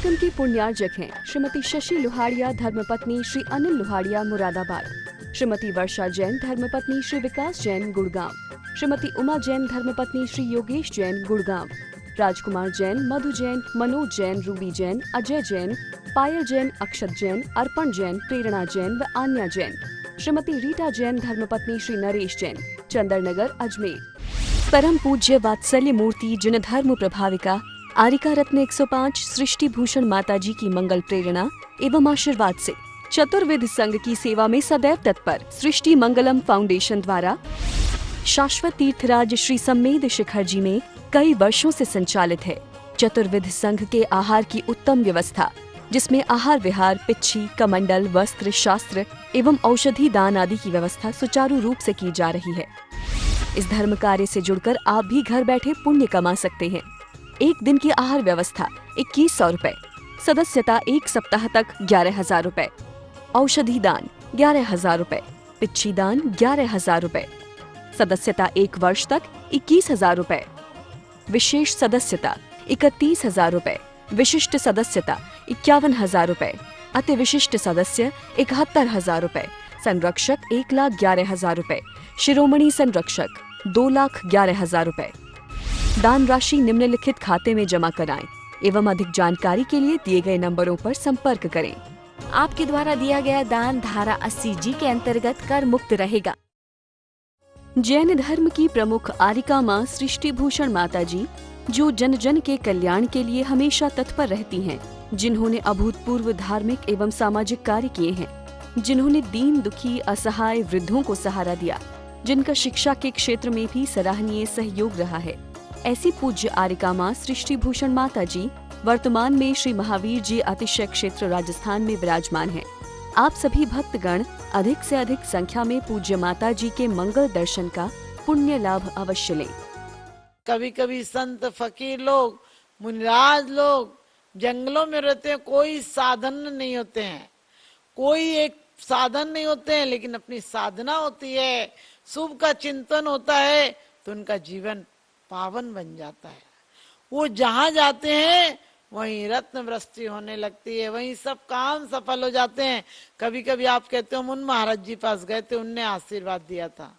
कार्यक्रम के पुण्यार्जक हैं श्रीमती शशि लोहाड़िया धर्मपत्नी श्री अनिल लोहाड़िया मुरादाबाद, श्रीमती वर्षा जैन धर्मपत्नी श्री विकास जैन गुड़गांव, श्रीमती उमा जैन धर्मपत्नी श्री योगेश जैन गुड़गांव, राजकुमार जैन, मधु जैन, मनोज जैन, रूबी जैन, अजय जैन, पायल जैन, अक्षत जैन, अर्पण जैन, प्रेरणा जैन व आन्या जैन, श्रीमती रीटा जैन धर्मपत्नी श्री नरेश जैन, चंदरनगर अजमेर। परम पूज्य वात्सल्य मूर्ति जिन धर्म प्रभाविका आरिका रत्न 105 सृष्टि भूषण माता जी की मंगल प्रेरणा एवं आशीर्वाद से चतुर्विध संघ की सेवा में सदैव तत्पर सृष्टि मंगलम फाउंडेशन द्वारा शाश्वत तीर्थराज श्री सम्मेद शिखर जी में कई वर्षों से संचालित है चतुर्विध संघ के आहार की उत्तम व्यवस्था, जिसमें आहार विहार, पिच्छी, कमंडल, वस्त्र, शास्त्र एवं औषधि दान आदि की व्यवस्था सुचारू रूप से की जा रही है। इस धर्म कार्य से जुड़कर आप भी घर बैठे पुण्य कमा सकते हैं। एक दिन की आहार व्यवस्था 2100 रुपए, सदस्यता 1 सप्ताह तक 11,000 रुपए, औषधि दान 11,000 रुपए, पिच्छी दान 11,000 रुपए, सदस्यता 1 वर्ष तक 21,000 रुपए, विशेष सदस्यता 31,000 रुपए, विशिष्ट सदस्यता 51,000 रुपए, अति विशिष्ट सदस्य 71,000 रुपए, संरक्षक 1,11,000 रुपए, शिरोमणि संरक्षक 2,11,000 रुपए। दान राशि निम्नलिखित खाते में जमा कराएं एवं अधिक जानकारी के लिए दिए गए नंबरों पर संपर्क करें। आपके द्वारा दिया गया दान धारा 80G के अंतर्गत कर मुक्त रहेगा। जैन धर्म की प्रमुख आरिका माँ सृष्टि भूषण माता जी, जो जन जन के कल्याण के लिए हमेशा तत्पर रहती हैं, जिन्होंने अभूतपूर्व धार्मिक एवं सामाजिक कार्य किए हैं, जिन्होंने दीन दुखी असहाय वृद्धों को सहारा दिया, जिनका शिक्षा के क्षेत्र में भी सराहनीय सहयोग रहा है, ऐसी पूज्य आरिका माँ सृष्टि भूषण माता जी वर्तमान में श्री महावीर जी अतिशय क्षेत्र राजस्थान में विराजमान हैं। आप सभी भक्तगण अधिक से अधिक संख्या में पूज्य माता जी के मंगल दर्शन का पुण्य लाभ अवश्य लें। कभी कभी संत फकीर लोग, मुनिराज लोग जंगलों में रहते हैं, कोई साधन नहीं होते हैं, कोई एक साधन नहीं होते हैं, लेकिन अपनी साधना होती है, शुभ का चिंतन होता है, तो उनका जीवन पावन बन जाता है। वो जहां जाते हैं वहीं रत्न वृष्टि होने लगती है, वहीं सब काम सफल हो जाते हैं। कभी कभी आप कहते हो मुन महाराज जी पास गए थे, उनने आशीर्वाद दिया था।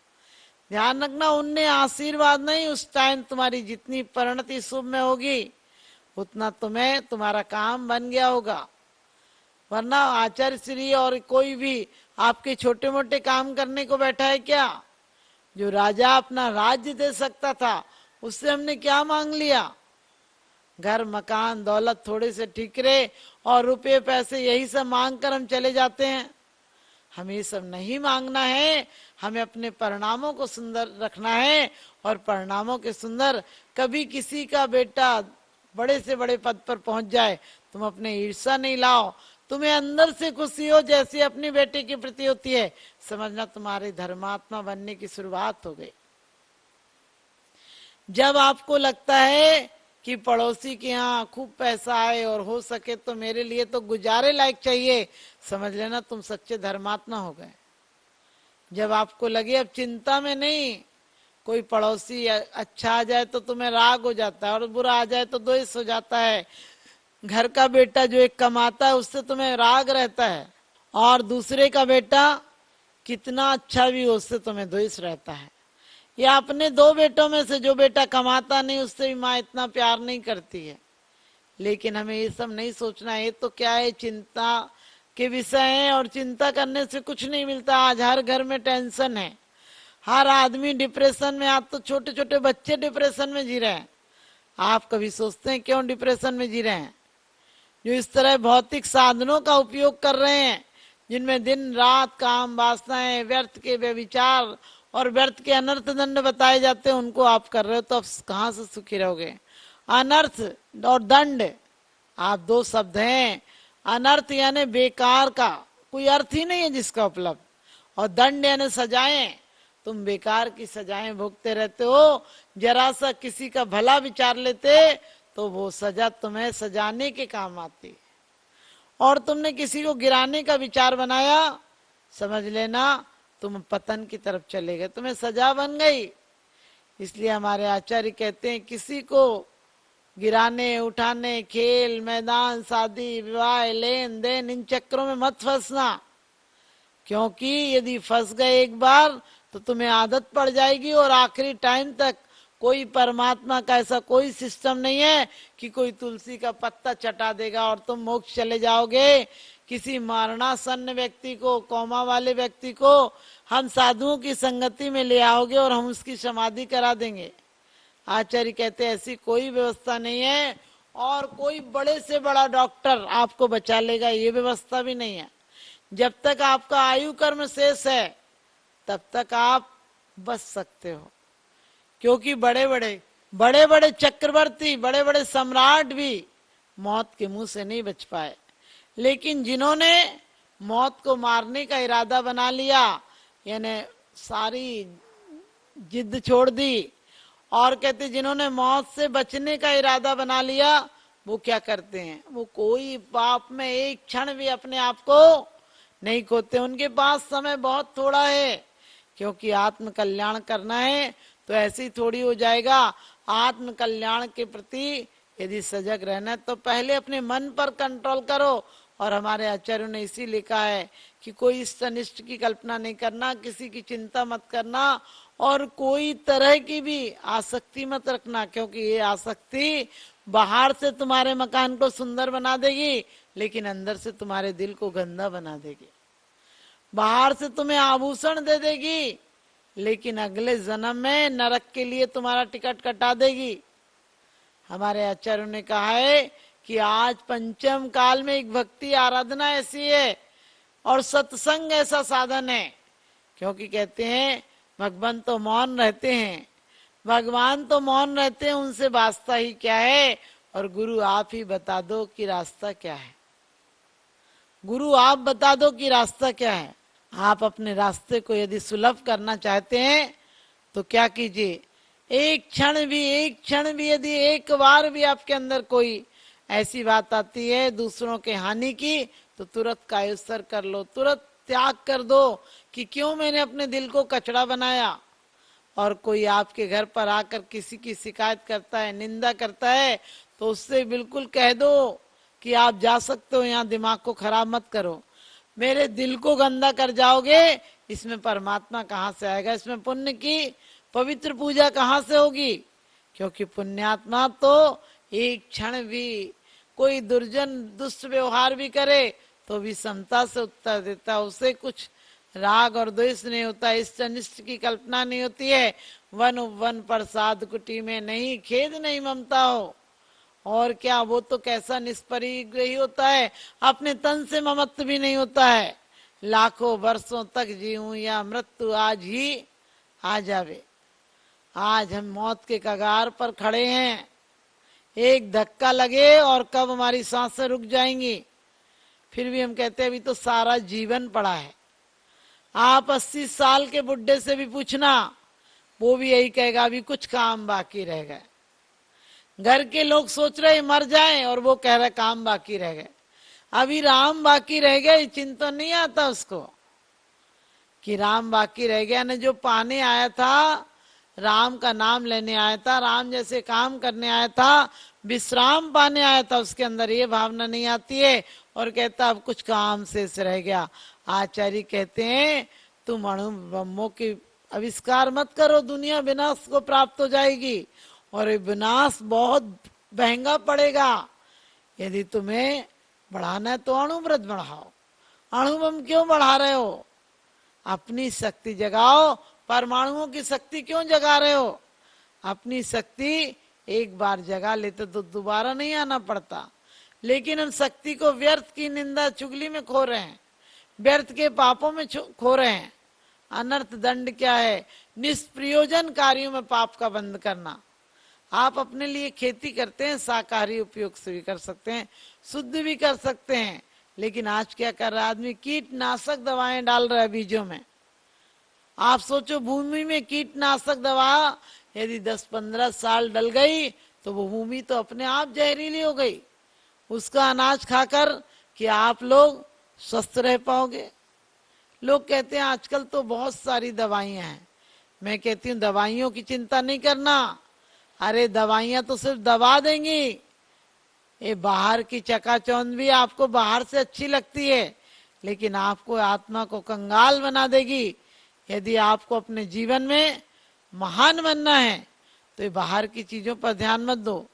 ध्यान रखना, उनने आशीर्वाद नहीं, उस टाइम तुम्हारी जितनी परिणति शुभ में होगी उतना तुम्हें तुम्हारा काम बन गया होगा। वरना आचार्य श्री और कोई भी आपके छोटे मोटे काम करने को बैठा है क्या? जो राजा अपना राज्य दे सकता था, उससे हमने क्या मांग लिया? घर मकान दौलत थोड़े से ठिकरे और रुपए पैसे यही सब मांग कर हम चले जाते हैं। हमें ये सब नहीं मांगना है, हमें अपने परिणामों को सुंदर रखना है। और परिणामों के सुंदर, कभी किसी का बेटा बड़े से बड़े पद पर पहुंच जाए, तुम अपने ईर्ष्या नहीं लाओ, तुम्हें अंदर से खुशी हो जैसी अपनी बेटे के प्रति होती है, समझना तुम्हारे धर्मात्मा बनने की शुरुआत हो गई। जब आपको लगता है कि पड़ोसी के यहाँ खूब पैसा आए और हो सके तो मेरे लिए तो गुजारे लायक चाहिए, समझ लेना तुम सच्चे धर्मात्मा हो गए। जब आपको लगे अब चिंता में नहीं, कोई पड़ोसी अच्छा आ जाए तो तुम्हें राग हो जाता है और बुरा आ जाए तो द्वेष हो जाता है। घर का बेटा जो एक कमाता है उससे तुम्हें राग रहता है, और दूसरे का बेटा कितना अच्छा भी हो उससे तुम्हें द्वेष रहता है। या अपने 2 बेटों में से जो बेटा कमाता नहीं उससे भी माँ इतना प्यार नहीं करती है। लेकिन हमें ये सब नहीं सोचना है। ये तो क्या है, चिंता के विषय है, और चिंता करने से कुछ नहीं मिलता। आज हर घर में टेंशन है, हर आदमी डिप्रेशन में। आज तो छोटे छोटे बच्चे डिप्रेशन में जी रहे हैं। आप कभी सोचते हैं क्यों डिप्रेशन में जी रहे हैं? जो इस तरह भौतिक साधनों का उपयोग कर रहे हैं, जिनमें दिन रात काम वासनाएं, व्यर्थ के व्यभिचार और व्यर्थ के अनर्थ दंड बताए जाते हैं, उनको आप कर रहे हो, तो अब कहाँ से सुखी रहोगे? अनर्थ और दंड, आप 2 शब्द हैं। अनर्थ यानी बेकार का कोई अर्थ ही नहीं है जिसका उपलब्ध, और दंड यानी सजाएं। तुम बेकार की सजाएं भोगते रहते हो। जरा सा किसी का भला विचार लेते तो वो सजा तुम्हें सजाने के काम आती, और तुमने किसी को गिराने का विचार बनाया, समझ लेना तुम पतन की तरफ चले गए, तुम्हें सजा बन गई। इसलिए हमारे आचार्य कहते हैं किसी को गिराने उठाने, खेल मैदान, शादी विवाह, लेन देन, इन चक्रों में मत फंसना, क्योंकि यदि फंस गए एक बार तो तुम्हें आदत पड़ जाएगी और आखिरी टाइम तक कोई परमात्मा का ऐसा कोई सिस्टम नहीं है कि कोई तुलसी का पत्ता चटा देगा और तुम मोक्ष चले जाओगे। किसी मरणासन्न व्यक्ति को, कोमा वाले व्यक्ति को हम साधुओं की संगति में ले आओगे और हम उसकी समाधि करा देंगे। आचार्य कहते ऐसी कोई व्यवस्था नहीं है और कोई बड़े से बड़ा डॉक्टर आपको बचा लेगा, ये व्यवस्था भी नहीं है। जब तक आपका आयु कर्म शेष है तब तक आप बच सकते हो, क्योंकि बड़े बड़े चक्रवर्ती, बड़े बड़े सम्राट भी मौत के मुंह से नहीं बच पाए। लेकिन जिन्होंने मौत को मारने का इरादा बना लिया, यानी सारी जिद छोड़ दी, और कहते जिन्होंने मौत से बचने का इरादा बना लिया, वो क्या करते हैं, वो कोई पाप में एक क्षण भी अपने आप को नहीं खोते। उनके पास समय बहुत थोड़ा है, क्योंकि आत्म कल्याण करना है तो ऐसे ही थोड़ी हो जाएगा। आत्म कल्याण के प्रति यदि सजग रहना है तो पहले अपने मन पर कंट्रोल करो। और हमारे आचार्यों ने इसी लिखा है कि कोई इष्ट अनिष्ट की कल्पना नहीं करना, किसी की चिंता मत करना और कोई तरह की भी आसक्ति मत रखना, क्योंकि ये आसक्ति बाहर से तुम्हारे मकान को सुंदर बना देगी लेकिन अंदर से तुम्हारे दिल को गंदा बना देगी। बाहर से तुम्हें आभूषण दे देगी लेकिन अगले जन्म में नरक के लिए तुम्हारा टिकट कटा देगी। हमारे आचार्यों ने कहा है कि आज पंचम काल में एक भक्ति आराधना ऐसी है और सत्संग ऐसा साधन है, क्योंकि कहते हैं भगवान तो मौन रहते हैं, भगवान तो मौन रहते हैं, उनसे वास्ता ही क्या है। और गुरु आप ही बता दो कि रास्ता क्या है, गुरु आप बता दो कि रास्ता क्या है। आप अपने रास्ते को यदि सुलभ करना चाहते हैं तो क्या कीजिए, एक क्षण भी यदि एक बार भी आपके अंदर कोई ऐसी बात आती है दूसरों के हानि की, तो तुरंत कायोत्सर कर लो, तुरंत त्याग कर दो कि क्यों मैंने अपने दिल को कचड़ा बनाया। और कोई आपके घर पर आकर किसी की शिकायत करता है, निंदा करता है, तो उससे बिल्कुल कह दो कि आप जा सकते हो, यहाँ दिमाग को खराब मत करो, मेरे दिल को गंदा कर जाओगे, इसमें परमात्मा कहाँ से आएगा, इसमें पुण्य की पवित्र पूजा कहाँ से होगी। क्योंकि पुण्यात्मा तो एक क्षण भी कोई दुष्ट व्यवहार भी करे तो भी समता से उत्तर देता, उसे कुछ राग और द्वेष नहीं होता, इष्ट अनिष्ट की कल्पना नहीं होती है। वन उपवन प्रसाद कुटी में नहीं, खेद नहीं ममता हो। और क्या, वो तो कैसा निष्परिग्रही होता है, अपने तन से ममत्व भी नहीं होता है। लाखों वर्षों तक जीऊं या मृत्यु आज ही आ जावे। आज हम मौत के कगार पर खड़े हैं, एक धक्का लगे और कब हमारी सांसें रुक जाएंगी। फिर भी हम कहते हैं अभी तो सारा जीवन पड़ा है। आप 80 साल के बुढ़े से भी पूछना, वो भी यही कहेगा अभी कुछ काम बाकी रह गए। घर के लोग सोच रहे मर जाएं और वो कह रहे काम बाकी रह गए, अभी राम बाकी रह गए। चिंतन नहीं आता उसको कि राम बाकी रह गया, ने जो पाने आया था, राम का नाम लेने आया था, राम जैसे काम करने आया था, विश्राम पाने आया था, उसके अंदर ये भावना नहीं आती है और कहता अब कुछ काम शेष रह गया। आचार्य कहते हैं तुम अणु ब्रह्मों की आविष्कार मत करो, दुनिया विनाश को प्राप्त हो जाएगी और ये विनाश बहुत महंगा पड़ेगा। यदि तुम्हें बढ़ाना है तो अणुव्रत बढ़ाओ, अणुबम क्यों बढ़ा रहे हो, अपनी शक्ति जगाओ। परमाणुओं की शक्ति क्यों जगा रहे हो, अपनी शक्ति एक बार जगा लेते तो दोबारा नहीं आना पड़ता। लेकिन हम शक्ति को व्यर्थ की निंदा चुगली में खो रहे हैं, व्यर्थ के पापों में खो रहे हैं। अनर्थ दंड क्या है, निष्प्रयोजन कार्यों में पाप का बंद करना। आप अपने लिए खेती करते हैं, शाकाहारी उपयोग से भी कर सकते हैं, शुद्ध भी कर सकते हैं, लेकिन आज क्या कर रहा है आदमी, कीटनाशक दवाएं डाल रहा है बीजों में। आप सोचो भूमि में कीटनाशक दवा यदि 10-15 साल डल गई तो वो भूमि तो अपने आप जहरीली हो गई। उसका अनाज खाकर क्या आप लोग स्वस्थ रह पाओगे। लोग कहते हैं आजकल तो बहुत सारी दवाइयां हैं, मैं कहती हूँ दवाइयों की चिंता नहीं करना, अरे दवाइयां तो सिर्फ दबा देंगी, ये बाहर की चकाचौंध भी आपको बाहर से अच्छी लगती है, लेकिन आपको आत्मा को कंगाल बना देगी। यदि आपको अपने जीवन में महान बनना है तो ये बाहर की चीजों पर ध्यान मत दो,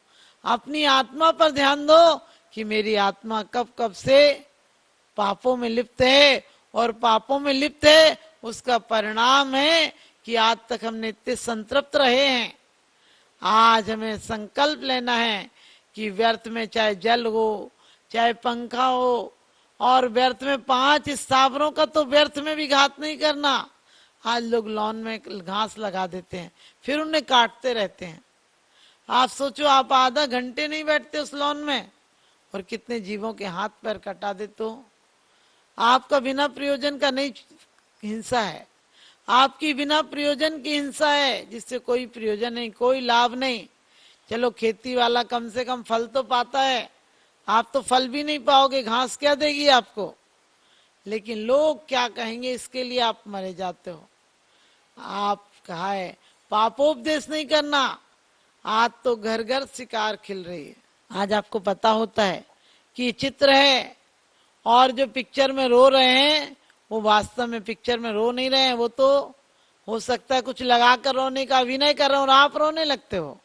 अपनी आत्मा पर ध्यान दो कि मेरी आत्मा कब कब से पापों में लिप्त है, और पापों में लिप्त है उसका परिणाम है कि आज तक हमने इतने संतृप्त रहे हैं। आज हमें संकल्प लेना है कि व्यर्थ में चाहे जल हो चाहे पंखा हो, और व्यर्थ में 5 स्थावरों का तो व्यर्थ में भी घात नहीं करना। आज लोग लॉन में घास लगा देते हैं, फिर उन्हें काटते रहते हैं। आप सोचो, आप आधा घंटे नहीं बैठते उस लॉन में, और कितने जीवों के हाथ पैर कटा देते हो। आपका बिना प्रयोजन का नहीं हिंसा है, आपकी बिना प्रयोजन की हिंसा है, जिससे कोई प्रयोजन नहीं, कोई लाभ नहीं। चलो खेती वाला कम से कम फल तो पाता है, आप तो फल भी नहीं पाओगे, घास क्या देगी आपको। लेकिन लोग क्या कहेंगे इसके लिए आप मरे जाते हो। आप कहा है पापोपदेश नहीं करना, आज तो घर घर शिकार खिल रही है। आज आपको पता होता है कि चित्र है, और जो पिक्चर में रो रहे हैं वो वास्तव में पिक्चर में रो नहीं रहे हैं, वो तो हो सकता है कुछ लगाकर रोने का अभिनय कर रहे हो और आप रोने लगते हो।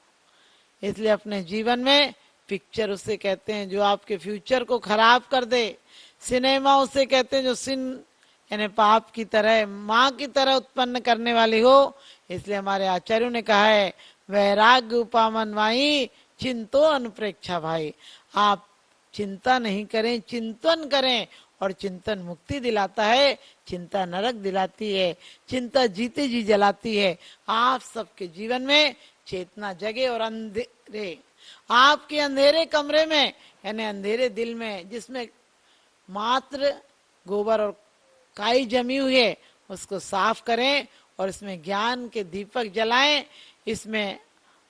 इसलिए अपने जीवन में पिक्चर उसे कहते हैं जो आपके फ्यूचर को खराब कर दे, सिनेमा उसे कहते हैं जो सिन यानी पाप की तरह, माँ की तरह उत्पन्न करने वाली हो। इसलिए हमारे आचार्यों ने कहा है वैराग्य उपामन वाई चिंतो अनुप्रेक्षा भाई। आप चिंता नहीं करें, चिंतन करें, और चिंतन मुक्ति दिलाता है, चिंता नरक दिलाती है, चिंता जीते जी जलाती है। आप सबके जीवन में चेतना जगे, और अंधेरे आपके अंधेरे कमरे में यानी अंधेरे दिल में जिसमें मात्र गोबर और काई जमी हुई है उसको साफ करें, और इसमें ज्ञान के दीपक जलाएं, इसमें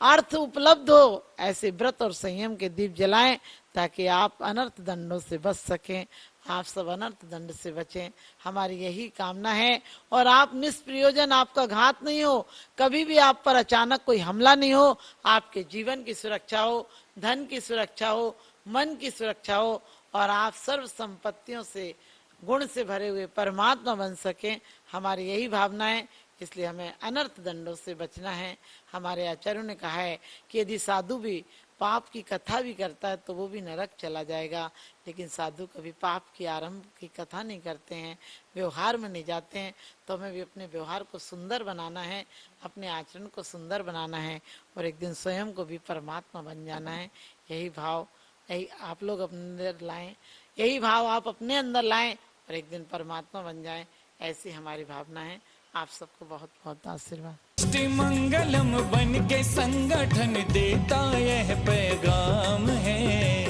अर्थ उपलब्ध हो ऐसे व्रत और संयम के दीप जलाएं, ताकि आप अनर्थ दंडों से बच सकें। आप सब अनर्थ दंड से बचें, हमारी यही कामना है। और आप निष्प्रयोजन, आपका घात नहीं हो, कभी भी आप पर अचानक कोई हमला नहीं हो, आपके जीवन की सुरक्षा हो, धन की सुरक्षा हो, मन की सुरक्षा हो, और आप सर्व संपत्तियों से गुण से भरे हुए परमात्मा बन सकें, हमारी यही भावना है। इसलिए हमें अनर्थ दंडों से बचना है। हमारे आचार्यों ने कहा है कि यदि साधु भी पाप की कथा भी करता है तो वो भी नरक चला जाएगा, लेकिन साधु कभी पाप की आरंभ की कथा नहीं करते हैं, व्यवहार में नहीं जाते हैं। तो हमें भी अपने व्यवहार को सुंदर बनाना है, अपने आचरण को सुंदर बनाना है, और एक दिन स्वयं को भी परमात्मा बन जाना है। यही भाव यही आप लोग अपने अंदर लाएं, यही भाव आप अपने अंदर लाएं, और एक दिन परमात्मा बन जाएं, ऐसी हमारी भावना है। आप सबको बहुत बहुत आशीर्वाद। सृष्टि मंगलम बन के संगठन देता यह पैगाम है।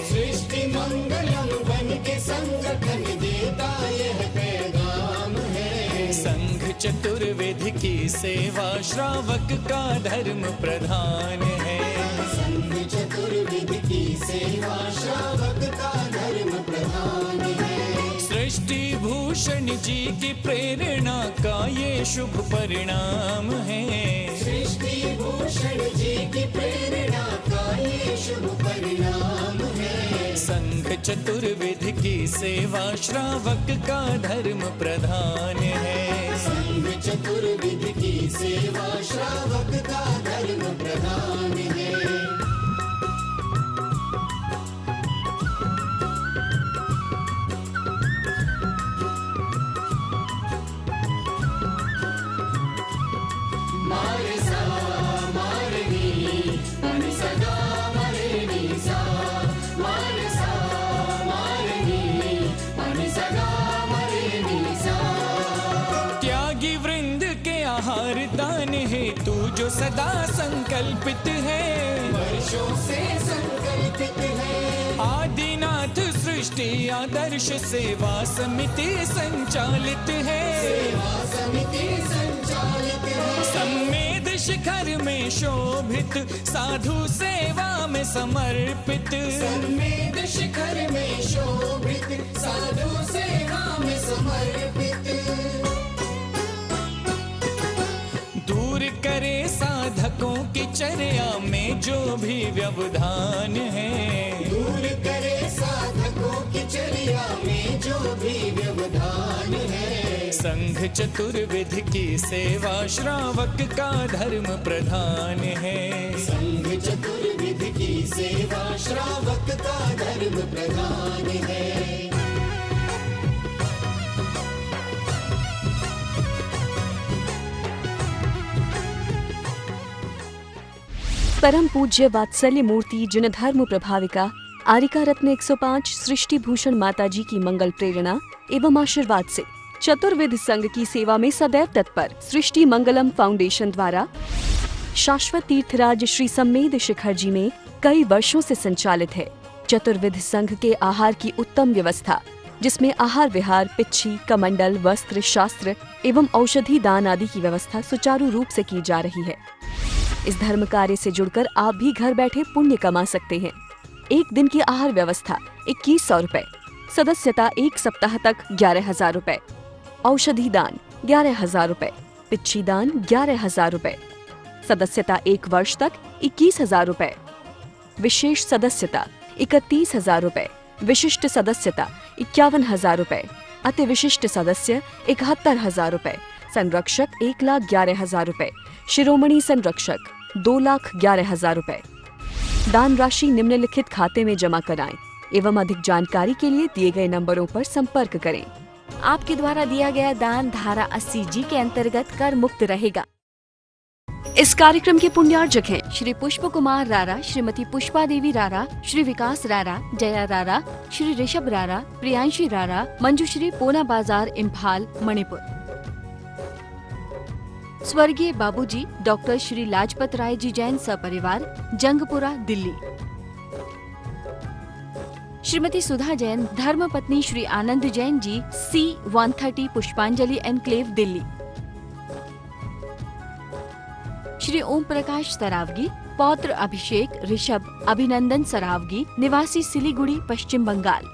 सृष्टि मंगलम बन के संगठन देता यह पैगाम है। संघ चतुर्वेद की सेवा श्रावक का धर्म प्रधान है। संघ चतुर्वेद की सेवा श्रावक का धर्म प्रधान है। सृष्टि भूषण जी की प्रेरणा का ये शुभ परिणाम है। सृष्टि भूषण जी की प्रेरणा का ये शुभ परिणाम है। संघ चतुर्वेद की सेवा श्रावक का धर्म प्रधान है। संघ चतुर्वेद की सेवा श्रावक का धर्म प्रधान है। त्यागी वृंद के आहार दान है तू जो सदा संकल्पित है। वर्षों से संकल्पित है। आदिनाथ सृष्टि आदर्श सेवा समिति संचालित है। सेवा समिति संचालित है। सम्मेद शिखर में शोभित साधु सेवा में समर्पित। सम्मेद शिखर में शोभित साधु सेवा में समर्पित। दूर करे साधकों की चर्या में जो भी व्यवधान है। दूर करे साधकों की चर्या में जो भी व्यवधान है। संघ चतुर्विध की सेवा श्रावक का धर्म प्रधान है। संघ चतुर्विध की सेवा श्रावक का धर्म प्रधान है। परम पूज्य वात्सल्य मूर्ति जिन धर्म प्रभाविका आरिका रत्न 105 सृष्टि भूषण माता जी की मंगल प्रेरणा एवं आशीर्वाद से चतुर्विध संघ की सेवा में सदैव तत्पर सृष्टि मंगलम फाउंडेशन द्वारा शाश्वत तीर्थराज श्री सम्मेद शिखर जी में कई वर्षों से संचालित है चतुर्विध संघ के आहार की उत्तम व्यवस्था, जिसमें आहार विहार, पिच्छी, कमंडल, वस्त्र, शास्त्र एवं औषधि दान आदि की व्यवस्था सुचारू रूप से की जा रही है। इस धर्म कार्य से जुड़कर आप भी घर बैठे पुण्य कमा सकते हैं। एक दिन की आहार व्यवस्था 2100 रुपए, सदस्यता 1 सप्ताह तक 11,000 रुपए, औषधि दान 11,000 रुपए, पिच्छी दान 11,000 रुपए, सदस्यता 1 वर्ष तक 21,000 रुपए, विशेष सदस्यता 31,000 रुपए, विशिष्ट सदस्यता 51,000 रुपए, अति विशिष्ट सदस्य 71,000 रुपए, संरक्षक 1,11,000 रुपए, शिरोमणि संरक्षक 2,11,000 रुपए। दान राशि निम्नलिखित खाते में जमा कराएं एवं अधिक जानकारी के लिए दिए गए नंबरों पर संपर्क करें। आपके द्वारा दिया गया दान धारा 80G के अंतर्गत कर मुक्त रहेगा। इस कार्यक्रम के पुण्यार्जक हैं श्री पुष्प कुमार रारा, श्रीमती पुष्पा देवी रारा, श्री विकास रारा, जया रारा, श्री ऋषभ रारा, प्रियांशी रारा, मंजुश्री, पूना बाजार, इम्फाल, मणिपुर। स्वर्गीय बाबूजी डॉक्टर श्री लाजपत राय जी जैन सपरिवार, जंगपुरा, दिल्ली। श्रीमती सुधा जैन, धर्मपत्नी श्री आनंद जैन जी, C130 पुष्पांजलि एनक्लेव, दिल्ली। श्री ओम प्रकाश सरावगी, पौत्र अभिषेक ऋषभ अभिनंदन सरावगी, निवासी सिलीगुड़ी, पश्चिम बंगाल।